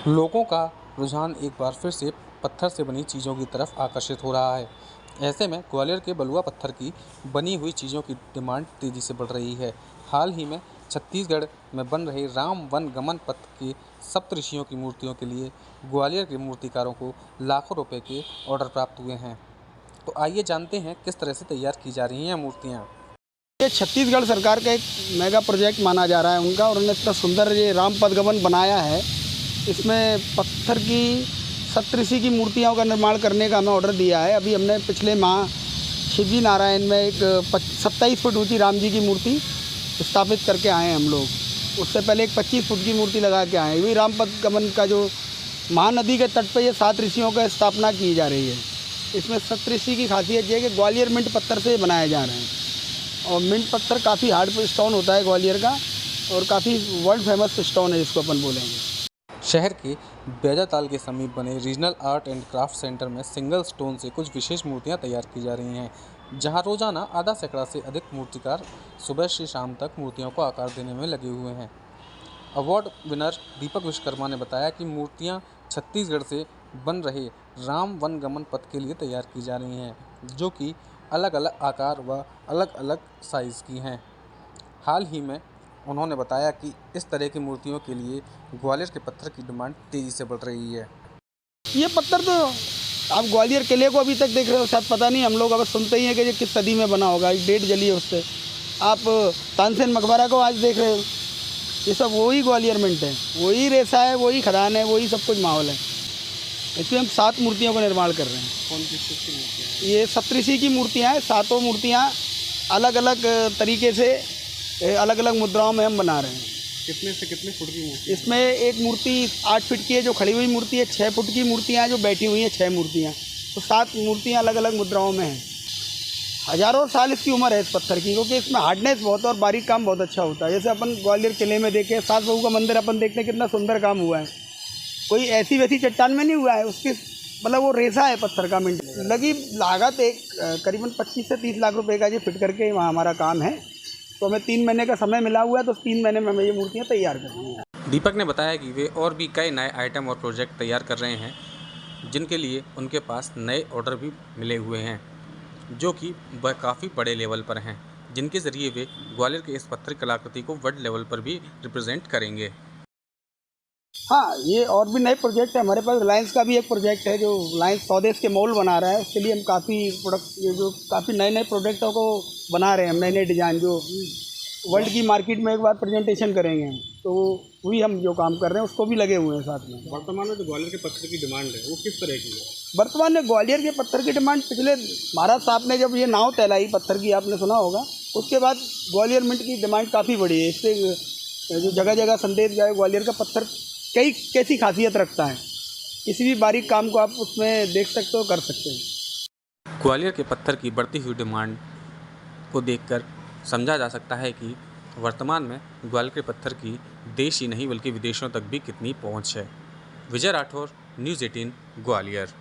लोगों का रुझान एक बार फिर से पत्थर से बनी चीज़ों की तरफ आकर्षित हो रहा है। ऐसे में ग्वालियर के बलुआ पत्थर की बनी हुई चीज़ों की डिमांड तेज़ी से बढ़ रही है। हाल ही में छत्तीसगढ़ में बन रहे राम वन गमन पथ के सप्तऋषियों की मूर्तियों के लिए ग्वालियर के मूर्तिकारों को लाखों रुपए के ऑर्डर प्राप्त हुए हैं। तो आइए जानते हैं किस तरह से तैयार की जा रही हैं मूर्तियाँ। ये छत्तीसगढ़ सरकार का एक मेगा प्रोजेक्ट माना जा रहा है उनका, और उन्होंने इतना सुंदर ये राम पदगमन बनाया है। इसमें पत्थर की सप्तऋषि की मूर्तियों का निर्माण करने का हमें ऑर्डर दिया है। अभी हमने पिछले माह शिवजी नारायण में एक 27 फुट ऊंची राम जी की मूर्ति स्थापित करके आए हैं हम लोग। उससे पहले एक 25 फुट की मूर्ति लगा के आए हैं। वही राम पदगमन का जो महानदी के तट पर ये 7 ऋषियों का स्थापना की जा रही है। इसमें सप्तऋषि की खासियत ये है कि ग्वालियर मिंट पत्थर से बनाए जा रहे हैं, और मिंट पत्थर काफ़ी हार्ड स्टोन होता है ग्वालियर का, और काफ़ी वर्ल्ड फेमस स्टोन है जिसको अपन बोलेंगे। शहर के बैजाताल के समीप बने regional art and craft centre में सिंगल स्टोन से कुछ विशेष मूर्तियां तैयार की जा रही हैं, जहां रोजाना आधा सैकड़ा से अधिक मूर्तिकार सुबह से शाम तक मूर्तियों को आकार देने में लगे हुए हैं। अवार्ड विनर दीपक विश्वकर्मा ने बताया कि मूर्तियां छत्तीसगढ़ से बन रहे राम वन गमन पथ के लिए तैयार की जा रही हैं, जो कि अलग अलग आकार व अलग अलग साइज़ की हैं। हाल ही में उन्होंने बताया कि इस तरह की मूर्तियों के लिए ग्वालियर के पत्थर की डिमांड तेज़ी से बढ़ रही है। ये पत्थर तो आप ग्वालियर किले को अभी तक देख रहे हो, शायद पता नहीं, हम लोग अगर सुनते ही हैं कि ये किस सदी में बना होगा, एक डेट जली है उससे। आप तानसेन मकबरा को आज देख रहे हो, ये सब वही ग्वालियर मिंट है, वही रेसा है, वही खदान है, वही सब कुछ माहौल है। इसमें हम 7 मूर्तियों का निर्माण कर रहे हैं। कौन किस चीज़ की मूर्तियाँ? ये सप्तऋषि की मूर्तियाँ हैं। 7 मूर्तियाँ अलग अलग तरीके से अलग अलग मुद्राओं में हम बना रहे हैं। कितने से कितने फुट की मूर्ति? इसमें एक मूर्ति 8 फीट की है जो खड़ी हुई मूर्ति है, 6 फुट की मूर्तियाँ हैं जो बैठी हुई हैं, 6 मूर्तियाँ। तो 7 मूर्तियाँ अलग अलग मुद्राओं में हैं। हज़ारों साल इसकी उम्र है इस पत्थर की, क्योंकि इसमें हार्डनेस बहुत है और बारीक काम बहुत अच्छा होता है। जैसे अपन ग्वालियर किले में देखें, सास बहू का मंदिर अपन देखते हैं, कितना सुंदर काम हुआ है। कोई ऐसी वैसी चट्टान में नहीं हुआ है, उसकी मतलब वो रेसा है पत्थर का। मिंट लगी लागत एक करीबन 25 से 30 लाख रुपए का ये फिट करके वहाँ हमारा काम है। तो हमें 3 महीने का समय मिला हुआ है, तो 3 महीने में हमें ये मूर्तियाँ तैयार करनी है। दीपक ने बताया कि वे और भी कई नए आइटम और प्रोजेक्ट तैयार कर रहे हैं, जिनके लिए उनके पास नए ऑर्डर भी मिले हुए हैं, जो कि काफ़ी बड़े लेवल पर हैं, जिनके ज़रिए वे ग्वालियर के इस पत्थर कलाकृति को वर्ल्ड लेवल पर भी रिप्रेजेंट करेंगे। हाँ, ये और भी नए प्रोजेक्ट है हमारे पास। रिलायंस का भी एक प्रोजेक्ट है जो रिलायंस स्वदेश के मॉल बना रहा है। उसके लिए हम काफ़ी प्रोडक्ट, ये जो काफ़ी नए नए प्रोडक्टों को बना रहे हैं हम, नए नए डिज़ाइन जो वर्ल्ड की मार्केट में एक बार प्रेजेंटेशन करेंगे हम। तो वही हम जो काम कर रहे हैं उसको भी लगे हुए हैं साथ में। वर्तमान में जो ग्वालियर के पत्थर की डिमांड है वो किस तरह की है? वर्तमान में ग्वालियर के पत्थर की डिमांड, पिछले महाराज साहब ने जब ये नाव तैलाई पत्थर की, आपने सुना होगा, उसके बाद ग्वालियर मिंट की डिमांड काफ़ी बढ़ी है। इससे जो जगह जगह संदेश गया है, ग्वालियर का पत्थर कई कैसी खासियत रखता है, किसी भी बारीक काम को आप उसमें देख सकते हो, कर सकते हो। ग्वालियर के पत्थर की बढ़ती हुई डिमांड को देखकर समझा जा सकता है कि वर्तमान में ग्वालियर के पत्थर की देश ही नहीं बल्कि विदेशों तक भी कितनी पहुंच है। विजय राठौर, न्यूज़ 18, ग्वालियर।